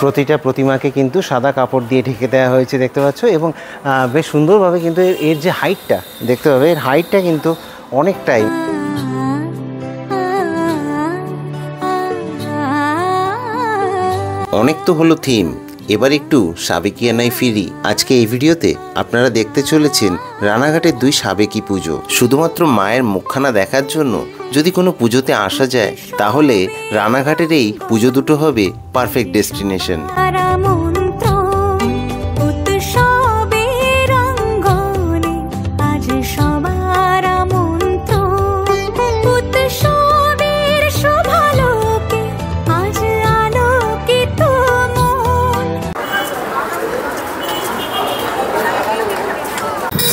প্রতিটা প্রতিমাকে কিন্তু সাদা কাপড় দিয়ে ঢেকে দেওয়া হয়েছে দেখতে পাচ্ছ, এবং বেশ সুন্দরভাবে কিন্তু এর যে হাইটটা দেখতে পাবে, এর হাইটটা কিন্তু অনেকটাই। অনেক তো হলো থিম, এবার একটু সাবেকিয়ানায় ফিরি। আজকে এই ভিডিওতে আপনারা দেখতে চলেছেন রানাঘাটের 2 সাবেকি পুজো। শুধুমাত্র মায়ের মুখখানা দেখার জন্য যদি কোনো পুজোতে আসা যায়, তাহলে রানাঘাটের এই পুজো দুটো হবে perfect destination.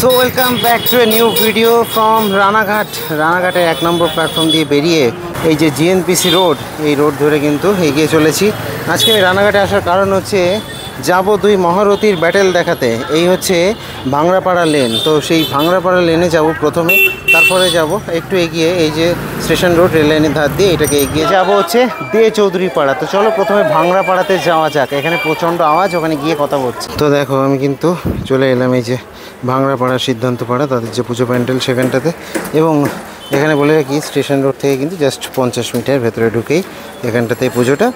So welcome back to a new video from Ranaghat. রানাঘাটের 1 নম্বর প্ল্যাটফর্ম দিয়ে বেরিয়ে এই যে জিএনপিসি রোড, এই রোড ধরে কিন্তু এগিয়ে চলেছি। আজকে আমি রানাঘাটে আসার কারণ হচ্ছে যাব 2 মহারথীর ব্যাটেল দেখাতে। এই হচ্ছে ভাংড়াপাড়া লেন, তো সেই ভাংড়াপাড়া লেনে যাব প্রথমে, তারপরে যাব একটু এগিয়ে এই যে স্টেশন রোড রেল লাইনের ধার দিয়ে এটাকে এগিয়ে যাব হচ্ছে দে চৌধুরী পাড়া। তো চলো প্রথমে ভাংড়াপাড়াতে যাওয়া যাক, এখানে প্রচণ্ড আওয়াজ, ওখানে গিয়ে কথা বলছি। তো দেখো আমি কিন্তু চলে এলাম এই যে ভাংড়াপাড়া সিদ্ধান্তপাড়া, তাদের যে পুজো প্যান্ডেল সেখানটাতে। এবং এখানে বলে রাখি স্টেশন রোড থেকে কিন্তু জাস্ট 50 মিটার ভেতরে ঢুকেই এখানটাতে পুজোটা।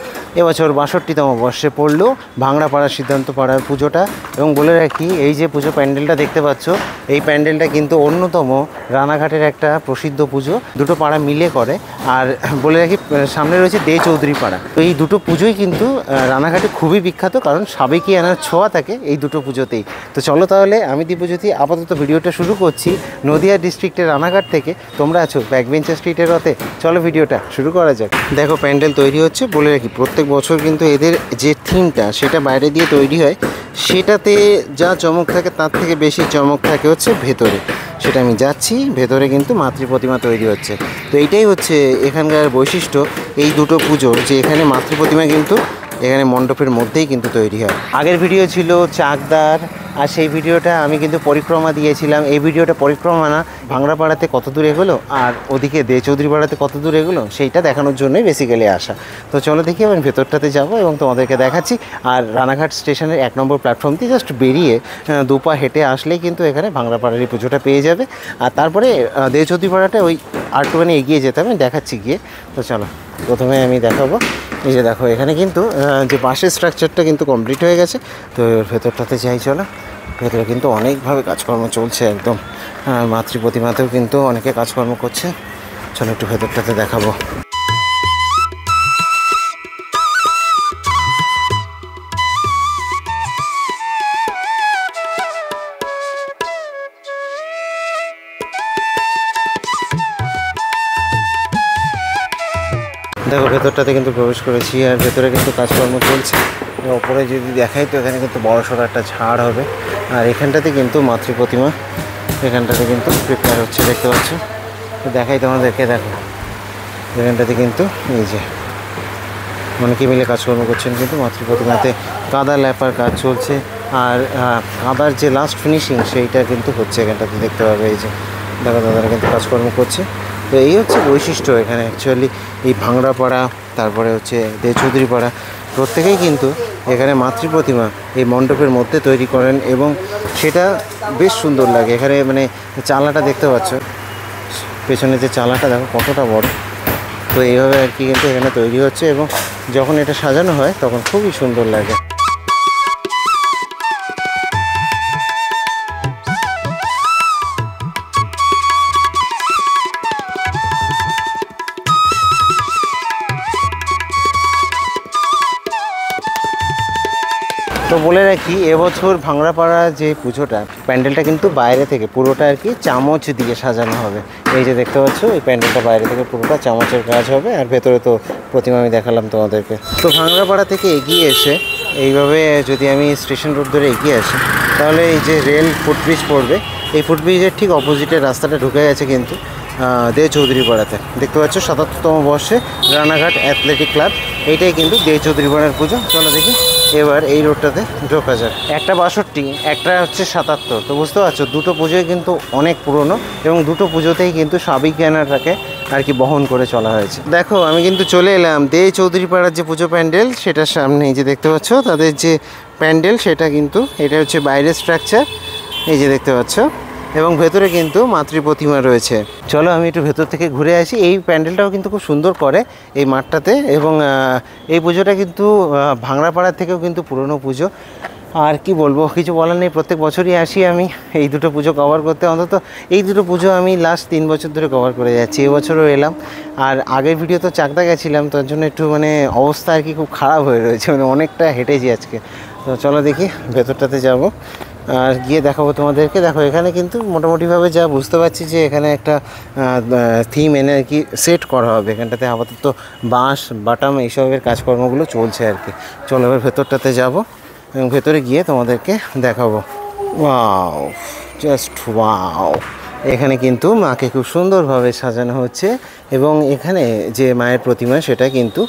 এবছর 62তম বর্ষে পড়লো ভাংড়াপাড়া সিদ্ধান্তপাড়ার পুজোটা। এবং বলে রাখি এই যে পুজো প্যান্ডেলটা দেখতে পাচ্ছ, এই প্যান্ডেলটা কিন্তু অন্যতম রানাঘাটের একটা প্রসিদ্ধ পুজো, দুটো পাড়া মিলে করে। আর বলে রাখি সামনে রয়েছে দে চৌধুরী পাড়া। তো এই দুটো পুজোই কিন্তু রানাঘাটে খুবই বিখ্যাত, কারণ সাবেকিয়ানার ছোঁয়া থাকে এই দুটো পুজোতেই। তো চলো তাহলে আমি দীপজ্যোতি আপাতত ভিডিওটা শুরু করছি নদিয়া ডিস্ট্রিক্টের রানাঘাট থেকে। তোমরা আছো ব্যাকবেঞ্চার স্ট্রিটের রথে, চলো ভিডিওটা শুরু করা যাক। দেখো প্যান্ডেল তৈরি হচ্ছে। বলে রাখি প্রত্যেক বছর কিন্তু এদের যে থিমটা সেটা বাইরে দিয়ে তৈরি হয়, সেটাতে যা চমক থাকে তার থেকে বেশি চমক থাকে হচ্ছে ভেতরে। সেটা আমি যাচ্ছি, ভেতরে কিন্তু মাতৃ প্রতিমা তৈরি হচ্ছে। তো এইটাই হচ্ছে এখানকার বৈশিষ্ট্য এই দুটো পুজোর, যে এখানে মাতৃ প্রতিমা কিন্তু এখানে মণ্ডপের মধ্যেই কিন্তু তৈরি হয়। আগের ভিডিও ছিল চাকদার, আর সেই ভিডিওটা আমি কিন্তু পরিক্রমা দিয়েছিলাম। এই ভিডিওটা পরিক্রমা না, ভাংড়াপাড়াতে কত দূর এগোলো আর ওদিকে দে চৌধুরী পাড়াতে কত দূর এগোলো সেইটা দেখানোর জন্যই বেসিক্যালি আসা। তো চলো দেখি আমি ভেতরটাতে যাব এবং তোমাদেরকে দেখাচ্ছি। আর রানাঘাট স্টেশনের 1 নম্বর প্ল্যাটফর্ম দিয়ে জাস্ট বেরিয়ে 2 পা হেঁটে আসলেই কিন্তু এখানে ভাংড়াপাড়ার এই পুজোটা পেয়ে যাবে। আর তারপরে দে চৌধুরী পাড়াটা ওই আরটুখানি এগিয়ে যেতে হবে, দেখাচ্ছি গিয়ে। তো চলো প্রথমে আমি দেখাবো, এই যে দেখো এখানে কিন্তু যে বাঁশের স্ট্রাকচারটা কিন্তু কমপ্লিট হয়ে গেছে। তো ভেতরটাতে যাই চলো। ভেতরে কিন্তু অনেকভাবে কাজকর্ম চলছে একদম, মাতৃ প্রতিমাতেও কিন্তু অনেকে কাজকর্ম করছে। চলো একটু ভেতরটাতে দেখাবো। দেখো ভেতরটাতে কিন্তু প্রবেশ করেছি, আর ভেতরে কিন্তু কাজকর্ম চলছে। ওপরে যদি দেখাই তো এখানে কিন্তু বড়সড় একটা ঝাড় হবে। আর এখানটাতে কিন্তু মাতৃ প্রতিমা এখানটাতে কিন্তু প্রিপেয়ার হচ্ছে দেখতে পাচ্ছ। তো দেখাই তোমাদেরকে, দেখো এখানটাতে কিন্তু এই যে অনেকে মিলে কাজকর্ম করছেন, কিন্তু মাতৃ প্রতিমাতে কাদা ল্যাপার কাজ চলছে। আর কাদার যে লাস্ট ফিনিশিং সেইটা কিন্তু হচ্ছে এখানটাতে দেখতে পাবে। এই যে দেখো দাদারা কিন্তু কাজকর্ম করছে। তো এই হচ্ছে বৈশিষ্ট্য এখানে অ্যাকচুয়ালি এই ভাংড়াপাড়া, তারপরে হচ্ছে দে চৌধুরী পাড়া, প্রত্যেকেই কিন্তু এখানে মাতৃ প্রতিমা এই মণ্ডপের মধ্যে তৈরি করেন এবং সেটা বেশ সুন্দর লাগে। এখানে মানে চালাটা দেখতে পাচ্ছ, পেছনে যে চালাটা দেখো কতটা বড়। তো এইভাবে আর কি কিন্তু এখানে তৈরি হচ্ছে, এবং যখন এটা সাজানো হয় তখন খুবই সুন্দর লাগে। তো বলে রাখি এবছর ভাংড়াপাড়া যে পুজোটা প্যান্ডেলটা কিন্তু বাইরে থেকে পুরোটা আর কি চামচ দিয়ে সাজানো হবে। এই যে দেখতে পাচ্ছ এই প্যান্ডেলটা বাইরে থেকে পুরোটা চামচের কাজ হবে, আর ভেতরে তো প্রতিমা আমি দেখালাম তোমাদেরকে। তো ভাংড়াপাড়া থেকে এগিয়ে এসে এইভাবে যদি আমি স্টেশন রোড ধরে এগিয়ে আসি, তাহলে এই যে রেল ফুটব্রিজ পড়বে, এই ফুটব্রিজের ঠিক অপোজিটের রাস্তাটা ঢুকে গেছে কিন্তু দে চৌধুরী পাড়াতে। দেখতে পাচ্ছ 77তম বর্ষে রানাঘাট অ্যাথলেটিক ক্লাব, এইটাই কিন্তু দে চৌধুরী পাড়ার পুজো। চলো দেখি এবার এই রোডটাতে ঢোকা যাক। একটা 62, একটা হচ্ছে 77। তো বুঝতে পারছো দুটো পুজোই কিন্তু অনেক পুরনো, এবং দুটো পুজোতেই কিন্তু সাবেকিয়ানাটাকে আর কি বহন করে চলা হয়েছে। দেখো আমি কিন্তু চলে এলাম দে চৌধুরী পাড়ার যে পুজো প্যান্ডেল সেটার সামনে। এই যে দেখতে পাচ্ছ তাদের যে প্যান্ডেল সেটা কিন্তু এটা হচ্ছে বাইরের স্ট্রাকচার, এই যে দেখতে পাচ্ছ, এবং ভেতরে কিন্তু মাতৃ প্রতিমা রয়েছে। চলো আমি একটু ভেতর থেকে ঘুরে আসি। এই প্যান্ডেলটাও কিন্তু খুব সুন্দর করে এই মাঠটাতে, এবং এই পুজোটা কিন্তু ভাংড়াপাড়ার থেকেও কিন্তু পুরনো পুজো। আর কি বলবো, কিছু বলার নেই, প্রত্যেক বছরই আসি আমি এই দুটো পুজো কভার করতে। অন্তত এই দুটো পুজো আমি লাস্ট 3 বছর ধরে কভার করে যাচ্ছি, এবছরও এলাম। আর আগের ভিডিও তো চাকদা গেছিলাম, তার জন্য একটু মানে অবস্থা আর কি খুব খারাপ হয়ে রয়েছে, মানে অনেকটা হেঁটেছি আজকে। তো চলো দেখি ভেতরটাতে যাব আর গিয়ে দেখাবো তোমাদেরকে। দেখো এখানে কিন্তু মোটামুটিভাবে যা বুঝতে পারছি যে এখানে একটা থিম এনে আর কি সেট করা হবে। এখানটাতে আপাতত বাঁশ বাটাম এইসবের কাজকর্মগুলো চলছে আর কি। চলো এবার ভেতরটাতে যাব এবং ভেতরে গিয়ে তোমাদেরকে দেখাবো। Wow, just wow. এখানে কিন্তু মাকে খুব সুন্দরভাবে সাজানো হচ্ছে, এবং এখানে যে মায়ের প্রতিমা সেটা কিন্তু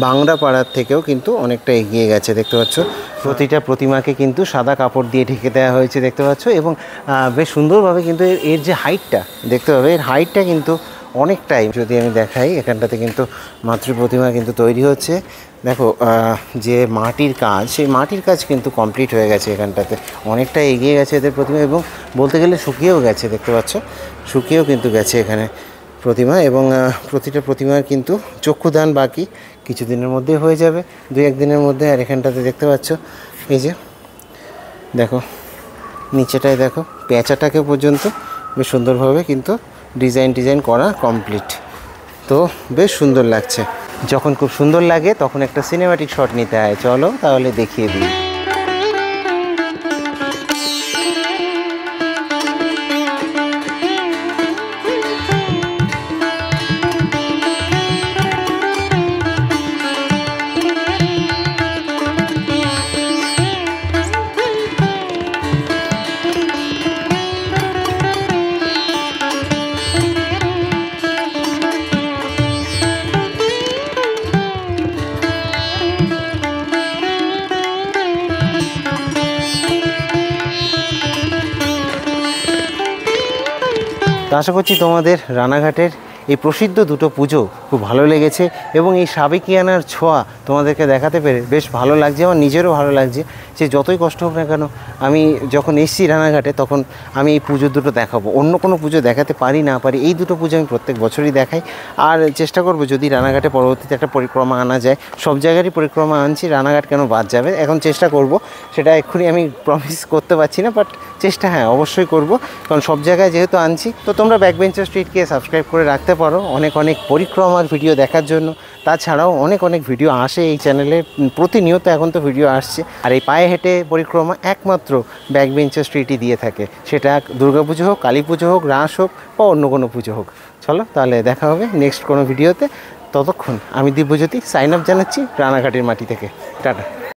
ভাংড়াপাড়ার থেকেও কিন্তু অনেকটা এগিয়ে গেছে। দেখতে পাচ্ছ প্রতিটা প্রতিমাকে কিন্তু সাদা কাপড় দিয়ে ঢেকে দেওয়া হয়েছে, দেখতে পাচ্ছ, এবং বেশ সুন্দরভাবে কিন্তু এর যে হাইটটা দেখতে পাবে, এর হাইটটা কিন্তু অনেকটাই। যদি আমি দেখাই, এখানটাতে কিন্তু মাতৃ প্রতিমা কিন্তু তৈরি হচ্ছে। দেখো যে মাটির কাজ, সেই মাটির কাজ কিন্তু কমপ্লিট হয়ে গেছে এখানটাতে, অনেকটা এগিয়ে গেছে এদের প্রতিমা, এবং বলতে গেলে শুকিয়েও গেছে। দেখতে পাচ্ছ শুকিয়েও কিন্তু গেছে এখানে প্রতিমা, এবং প্রতিটা প্রতিমার কিন্তু চক্ষুদান বাকি, কিছুদিনের মধ্যে হয়ে যাবে, 2-1 দিনের মধ্যে। আর এখানটাতে দেখতে পাচ্ছ এই যে দেখো নিচেটায় দেখো পেঁচাটাকে পর্যন্ত বেশ সুন্দরভাবে কিন্তু ডিজাইন করা কমপ্লিট। তো বেশ সুন্দর লাগছে। যখন খুব সুন্দর লাগে তখন একটা সিনেম্যাটিক শট নিতে হয়। চলো তাহলে দেখিয়ে দিই। তো আশা করছি তোমাদের রানাঘাটের এই প্রসিদ্ধ দুটো পুজো খুব ভালো লেগেছে, এবং এই সাবেকিয়ানার ছোঁয়া তোমাদেরকে দেখাতে পেরে বেশ ভালো লাগছে। আমার নিজেরও ভালো লাগছে যে যতই কষ্ট হোক না কেন, আমি যখন এসছি রানাঘাটে তখন আমি এই পুজো দুটো দেখাবো। অন্য কোনো পুজো দেখাতে পারি না পারি, এই দুটো পুজো আমি প্রত্যেক বছরই দেখাই। আর চেষ্টা করব যদি রানাঘাটে পরবর্তীতে একটা পরিক্রমা আনা যায়। সব জায়গারই পরিক্রমা আনছি, রানাঘাট কেন বাদ যাবে। এখন চেষ্টা করব, সেটা এক্ষুনি আমি প্রমিস করতে পারছি না, বাট চেষ্টা হ্যাঁ অবশ্যই করব, কারণ সব জায়গায় যেহেতু আনছি। তো তোমরা ব্যাকবেঞ্চার স্ট্রিটকে সাবস্ক্রাইব করে রাখতে পারো অনেক পরিক্রমার ভিডিও দেখার জন্য। তাছাড়াও অনেক ভিডিও আসে এই চ্যানেলে, প্রতিনিয়ত এখন তো ভিডিও আসছে। আর এই পায়ে হেঁটে পরিক্রমা একমাত্র ব্যাকবেঞ্চার স্ট্রিটই দিয়ে থাকে, সেটা দুর্গাপুজো হোক, কালী পুজো হোক, রাস হোক, বা অন্য কোনো পুজো হোক। চলো তাহলে দেখা হবে নেক্সট কোনো ভিডিওতে। ততক্ষণ আমি দিব্যজ্যোতি সাইন আপ জানাচ্ছি রানাঘাটের মাটি থেকে। টাটা।